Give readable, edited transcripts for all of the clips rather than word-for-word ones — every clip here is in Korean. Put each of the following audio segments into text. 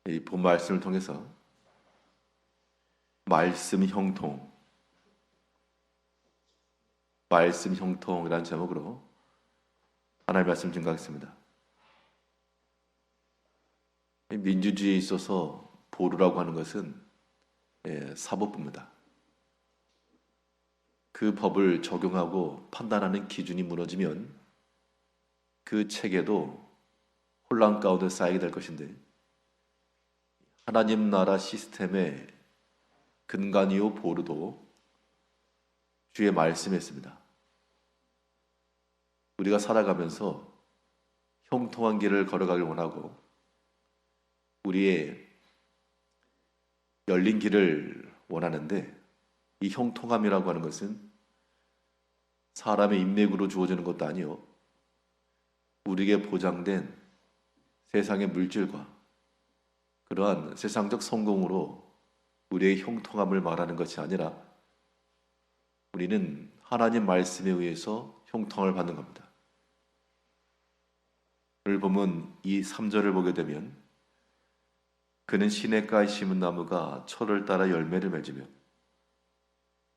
이 본 말씀을 통해서 말씀 형통이라는 제목으로 하나님의 말씀 증거하겠습니다. 민주주의에 있어서 보루라고 하는 것은 사법부입니다. 그 법을 적용하고 판단하는 기준이 무너지면 그 체계도 혼란 가운데 쌓이게 될 것인데, 하나님 나라 시스템의 근간이요 보루도 주의 말씀에 있습니다. 우리가 살아가면서 형통한 길을 걸어가길 원하고 우리의 열린 길을 원하는데, 이 형통함이라고 하는 것은 사람의 인맥으로 주어지는 것도 아니요, 우리에게 보장된 세상의 물질과 그러한 세상적 성공으로 우리의 형통함을 말하는 것이 아니라, 우리는 하나님 말씀에 의해서 형통을 받는 겁니다. 오늘 보면 이 3절을 보게 되면, 그는 시냇가에 심은 나무가 철을 따라 열매를 맺으며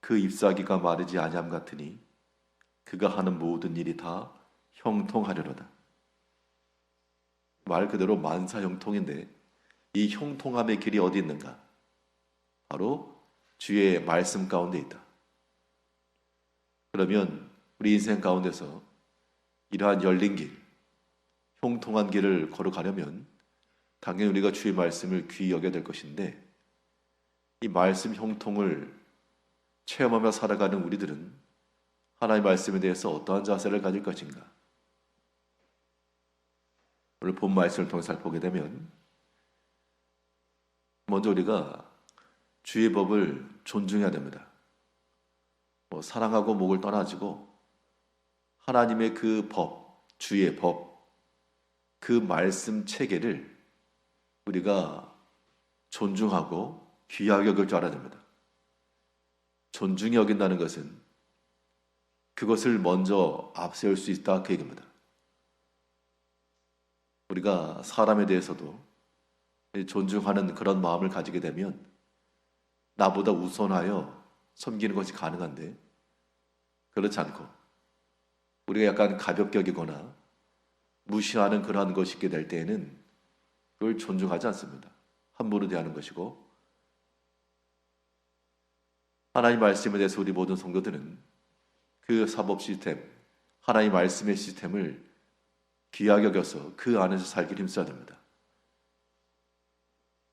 그 잎사귀가 마르지 아니함 같으니 그가 하는 모든 일이 다 형통하려로다. 말 그대로 만사형통인데, 이 형통함의 길이 어디 있는가? 바로 주의 말씀 가운데 있다. 그러면 우리 인생 가운데서 이러한 열린 길, 형통한 길을 걸어가려면 당연히 우리가 주의 말씀을 귀히 여겨야 될 것인데, 이 말씀 형통을 체험하며 살아가는 우리들은 하나님의 말씀에 대해서 어떠한 자세를 가질 것인가? 오늘 본 말씀을 통해 살펴보게 되면, 먼저 우리가 주의 법을 존중해야 됩니다. 사랑하고 목을 떠나지고 하나님의 그 법, 주의 법, 그 말씀 체계를 우리가 존중하고 귀하게 여길 줄 알아야 됩니다. 존중히 여긴다는 것은 그것을 먼저 앞세울 수 있다, 그 얘기입니다. 우리가 사람에 대해서도 존중하는 그런 마음을 가지게 되면 나보다 우선하여 섬기는 것이 가능한데, 그렇지 않고 우리가 약간 가볍게 여기거나 무시하는 그러한 것이 있게 될 때에는 그걸 존중하지 않습니다. 함부로 대하는 것이고, 하나님 말씀에 대해서 우리 모든 성도들은 그 사법 시스템, 하나님 말씀의 시스템을 귀하게 여겨서 그 안에서 살길 힘써야 됩니다.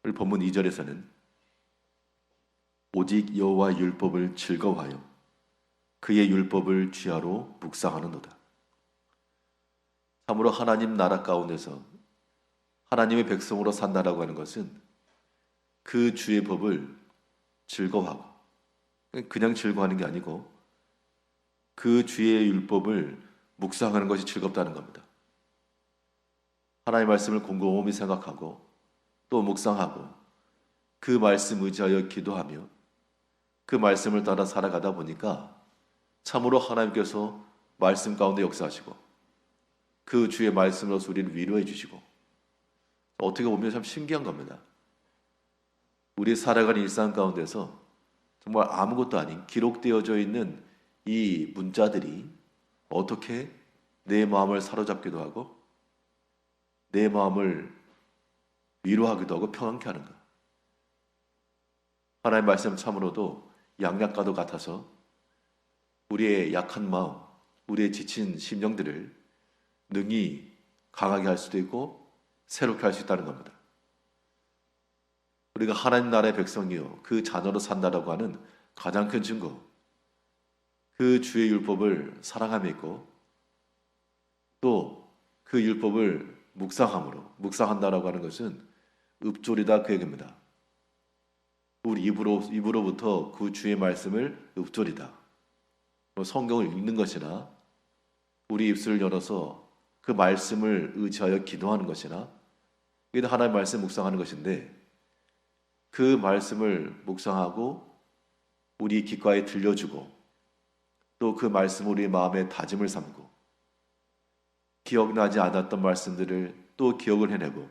오늘 본문 2절에서는 오직 여호와의 율법을 즐거워하여 그의 율법을 주야로 묵상하는도다. 참으로 하나님 나라 가운데서 하나님의 백성으로 산다라고 하는 것은 그 주의 법을 즐거워하고, 그냥 즐거워하는 게 아니고 그 주의 율법을 묵상하는 것이 즐겁다는 겁니다. 하나님의 말씀을 곰곰이 생각하고 또 묵상하고 그 말씀 의지하여 기도하며 그 말씀을 따라 살아가다 보니까 참으로 하나님께서 말씀 가운데 역사하시고 그 주의 말씀으로서 우리를 위로해 주시고, 어떻게 보면 참 신기한 겁니다. 우리 살아가는 일상 가운데서 정말 아무것도 아닌 기록되어져 있는 이 문자들이 어떻게 내 마음을 사로잡기도 하고 내 마음을 위로하기도 하고 평안케 하는가. 하나님의 말씀 참으로도 양약과도 같아서 우리의 약한 마음, 우리의 지친 심령들을 능히 강하게 할 수도 있고 새롭게 할 수 있다는 겁니다. 우리가 하나님 나라의 백성이요 그 자녀로 산다라고 하는 가장 큰 증거, 그 주의 율법을 사랑함에 있고 또 그 율법을 묵상한다라고 하는 것은 읊조리다, 그 얘기입니다. 우리 입으로부터 그 주의 말씀을 읊조리다. 성경을 읽는 것이나 우리 입술을 열어서 그 말씀을 의지하여 기도하는 것이나, 이게 하나님의 말씀 묵상하는 것인데, 그 말씀을 묵상하고 우리 귓가에 들려주고 또 그 말씀을 우리 마음에 다짐을 삼고 기억나지 않았던 말씀들을 또 기억을 해내고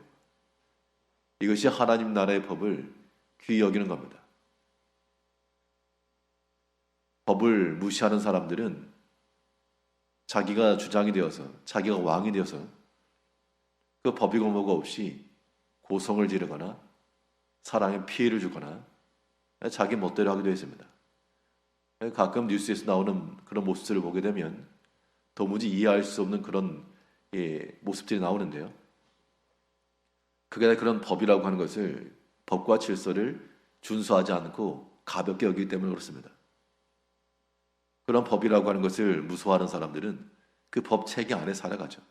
이것이 하나님 나라의 법을 귀히 여기는 겁니다. 법을 무시하는 사람들은 자기가 주장이 되어서, 자기가 왕이 되어서 그 법이고 뭐고 없이 고성을 지르거나 사람에 피해를 주거나 자기 멋대로 하기도 했습니다. 가끔 뉴스에서 나오는 그런 모습들을 보게 되면 도무지 이해할 수 없는 그런 모습들이 나오는데요. 그게 그런 법이라고 하는 것을, 법과 질서를 준수하지 않고 가볍게 여기기 때문에 그렇습니다. 그런 법이라고 하는 것을 무서워하는 사람들은 그 법 체계 안에 살아가죠.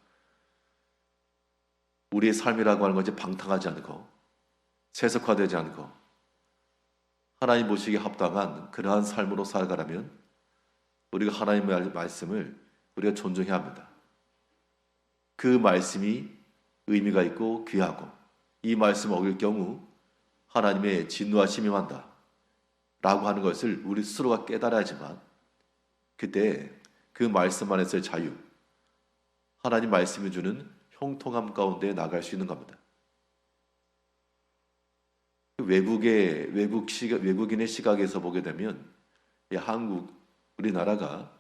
우리의 삶이라고 하는 것이 방탕하지 않고 세속화되지 않고 하나님 보시기에 합당한 그러한 삶으로 살아가려면 우리가 하나님의 말씀을 우리가 존중해야 합니다. 그 말씀이 의미가 있고 귀하고 이 말씀 어길 경우 하나님의 진노하심이 임한다 라고 하는 것을 우리 스스로가 깨달아야지만 그때 그 말씀 안에서의 자유, 하나님 말씀이 주는 형통함 가운데 나갈 수 있는 겁니다. 외국인의 시각에서 보게 되면 한국, 우리나라가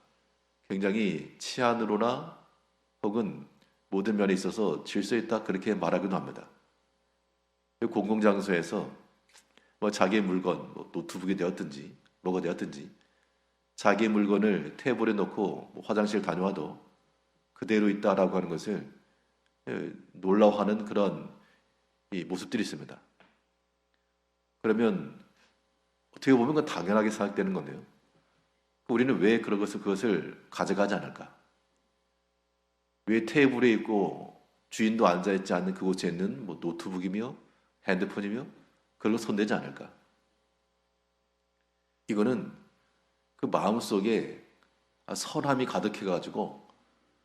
굉장히 치안으로나 혹은 모든 면에 있어서 질서 있다 그렇게 말하기도 합니다. 공공장소에서 자기의 물건, 노트북이 되었든지 뭐가 되었든지 자기의 물건을 테이블에 놓고 화장실 다녀와도 그대로 있다라고 하는 것을 놀라워하는 그런 모습들이 있습니다. 그러면 어떻게 보면 그건 당연하게 생각되는 건데요. 우리는 왜 그것을 가져가지 않을까? 왜 테이블에 있고 주인도 앉아있지 않는 그곳에 있는 노트북이며 핸드폰이며 그걸로 손대지 않을까? 이거는 그 마음속에 선함이 가득해가지고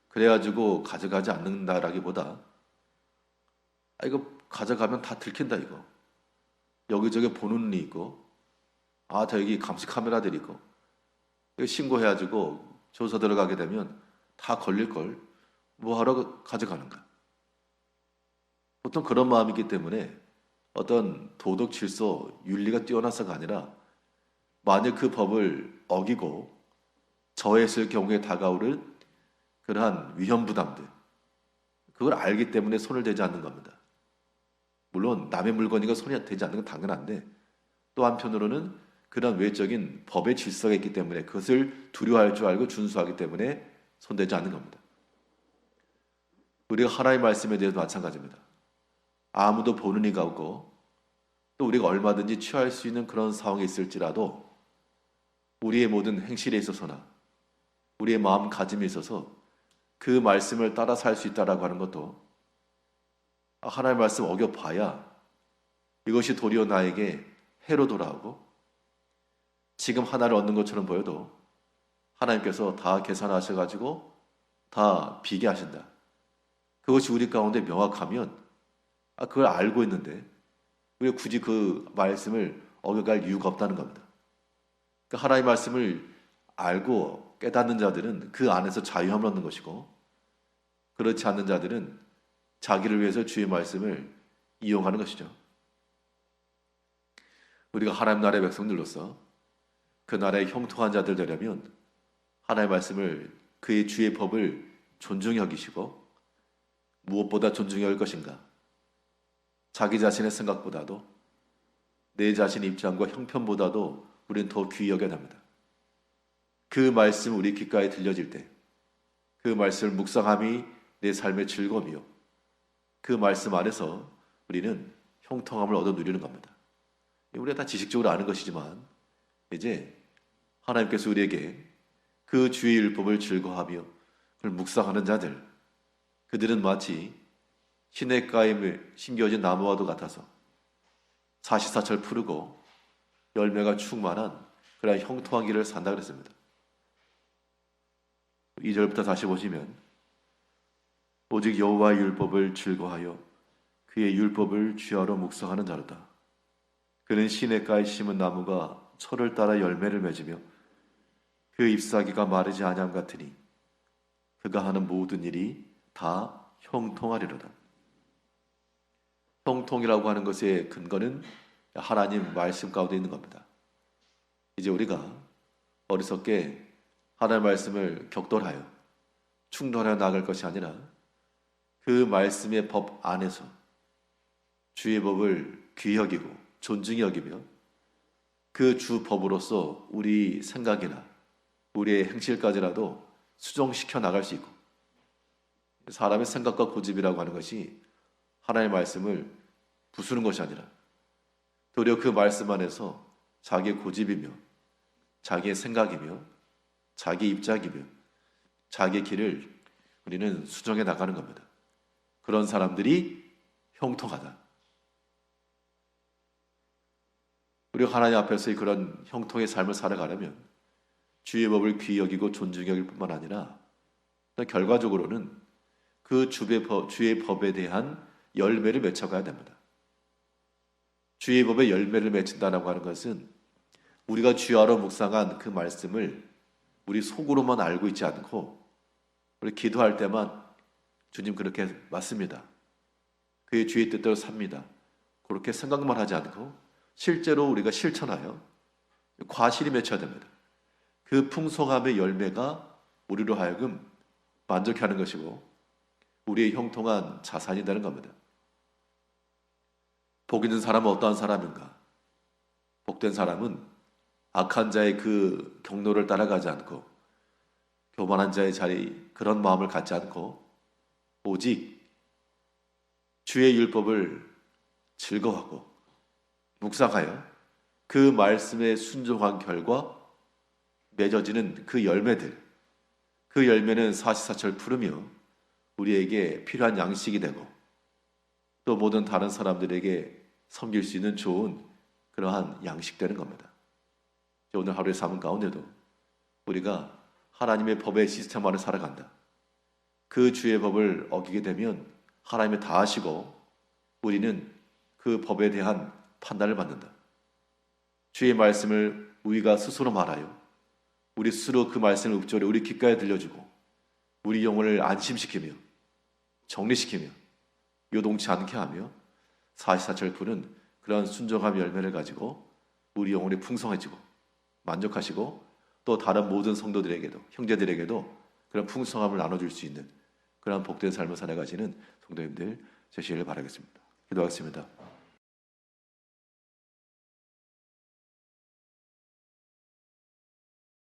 그래가지고 가져가지 않는다라기보다 이거 가져가면 다 들킨다 이거. 여기저기 보는 눈이 있고 다 여기 감시 카메라들이 있고 이거 신고해가지고 조사 들어가게 되면 다 걸릴걸 뭐하러 가져가는가. 보통 그런 마음이기 때문에 어떤 도덕 질서 윤리가 뛰어나서가 아니라 만약 그 법을 어기고 저했을 경우에 다가오는 그러한 위험 부담들 그걸 알기 때문에 손을 대지 않는 겁니다. 물론 남의 물건이가 손이 되지 않는 건 당연한데 또 한편으로는 그런 외적인 법의 질서가 있기 때문에 그것을 두려워할 줄 알고 준수하기 때문에 손대지 않는 겁니다. 우리가 하나님의 말씀에 대해서 마찬가지입니다. 아무도 보는 이가 없고 또 우리가 얼마든지 취할 수 있는 그런 상황이 있을지라도 우리의 모든 행실에 있어서나 우리의 마음가짐에 있어서 그 말씀을 따라 살 수 있다라고 하는 것도 하나님의 말씀 어겨봐야 이것이 도리어 나에게 해로 돌아오고 지금 하나를 얻는 것처럼 보여도 하나님께서 다 계산하셔가지고 다 비게 하신다. 그것이 우리 가운데 명확하면 그걸 알고 있는데 우리가 굳이 그 말씀을 어겨갈 이유가 없다는 겁니다. 그러니까 하나님의 말씀을 알고 깨닫는 자들은 그 안에서 자유함을 얻는 것이고 그렇지 않는 자들은 자기를 위해서 주의 말씀을 이용하는 것이죠. 우리가 하나님 나라의 백성들로서 그 나라의 형통한 자들 되려면 하나님의 말씀을 그의 주의 법을 존중히 여기시고 무엇보다 존중해야 할 것인가? 자기 자신의 생각보다도 내 자신의 입장과 형편보다도 우리는 더 귀히 여겨야 합니다. 그 말씀 우리 귓가에 들려질 때 그 말씀을 묵상함이 내 삶의 즐거움이요. 그 말씀 안에서 우리는 형통함을 얻어 누리는 겁니다. 우리가 다 지식적으로 아는 것이지만 이제 하나님께서 우리에게 그 주의 율법을 즐거워하며 그걸 묵상하는 자들 그들은 마치 시냇가에 심겨진 나무와도 같아서 사시사철 푸르고 열매가 충만한 그런 형통한 길을 산다 그랬습니다. 2절부터 다시 보시면 오직 여호와의 율법을 즐거워하여 그의 율법을 주야로 묵상하는 자로다. 그는 시냇가에 심은 나무가 철을 따라 열매를 맺으며 그 잎사귀가 마르지 아니함 같으니 그가 하는 모든 일이 다 형통하리로다. 형통이라고 하는 것의 근거는 하나님 말씀 가운데 있는 겁니다. 이제 우리가 어리석게 하나님의 말씀을 격돌하여 충돌하여 나갈 것이 아니라 그 말씀의 법 안에서 주의 법을 귀히 여기고 존중히 여기며 그 주 법으로서 우리 생각이나 우리의 행실까지라도 수정시켜 나갈 수 있고, 사람의 생각과 고집이라고 하는 것이 하나님의 말씀을 부수는 것이 아니라 도리어 그 말씀 안에서 자기의 고집이며 자기의 생각이며 자기 입장이며 자기의 길을 우리는 수정해 나가는 겁니다. 그런 사람들이 형통하다. 우리가 하나님 앞에서의 그런 형통의 삶을 살아가려면 주의 법을 귀히 여기고 존중히 여길 뿐만 아니라 결과적으로는 그 주의 법에 대한 열매를 맺어가야 됩니다. 주의 법의 열매를 맺힌다라고 하는 것은 우리가 주야로 묵상한 그 말씀을 우리 속으로만 알고 있지 않고 우리 기도할 때만 주님 그렇게 맞습니다, 그의 주의 뜻대로 삽니다, 그렇게 생각만 하지 않고 실제로 우리가 실천하여 과실이 맺혀야 됩니다. 그 풍성함의 열매가 우리로 하여금 만족하는 것이고 우리의 형통한 자산이 되는 겁니다. 복 있는 사람은 어떠한 사람인가? 복된 사람은 악한 자의 그 경로를 따라가지 않고 교만한 자의 자리, 그런 마음을 갖지 않고 오직 주의 율법을 즐거워하고 묵상하여 그 말씀에 순종한 결과 맺어지는 그 열매들, 그 열매는 사시사철 푸르며 우리에게 필요한 양식이 되고 또 모든 다른 사람들에게 섬길 수 있는 좋은 그러한 양식되는 겁니다. 오늘 하루의 삶 가운데도 우리가 하나님의 법의 시스템 안에 살아간다. 그 주의 법을 어기게 되면 하나님이 다 하시고 우리는 그 법에 대한 판단을 받는다. 주의 말씀을 우리가 스스로 말하여 우리 스스로 그 말씀을 읊조려 우리 귓가에 들려주고 우리 영혼을 안심시키며 정리시키며 요동치 않게 하며 사시사철 푸는 그런 순종함 열매를 가지고 우리 영혼이 풍성해지고 만족하시고 또 다른 모든 성도들에게도 형제들에게도 그런 풍성함을 나눠줄 수 있는 그런 복된 삶을 살아가시는 성도님들 되시기를 바라겠습니다. 기도하겠습니다.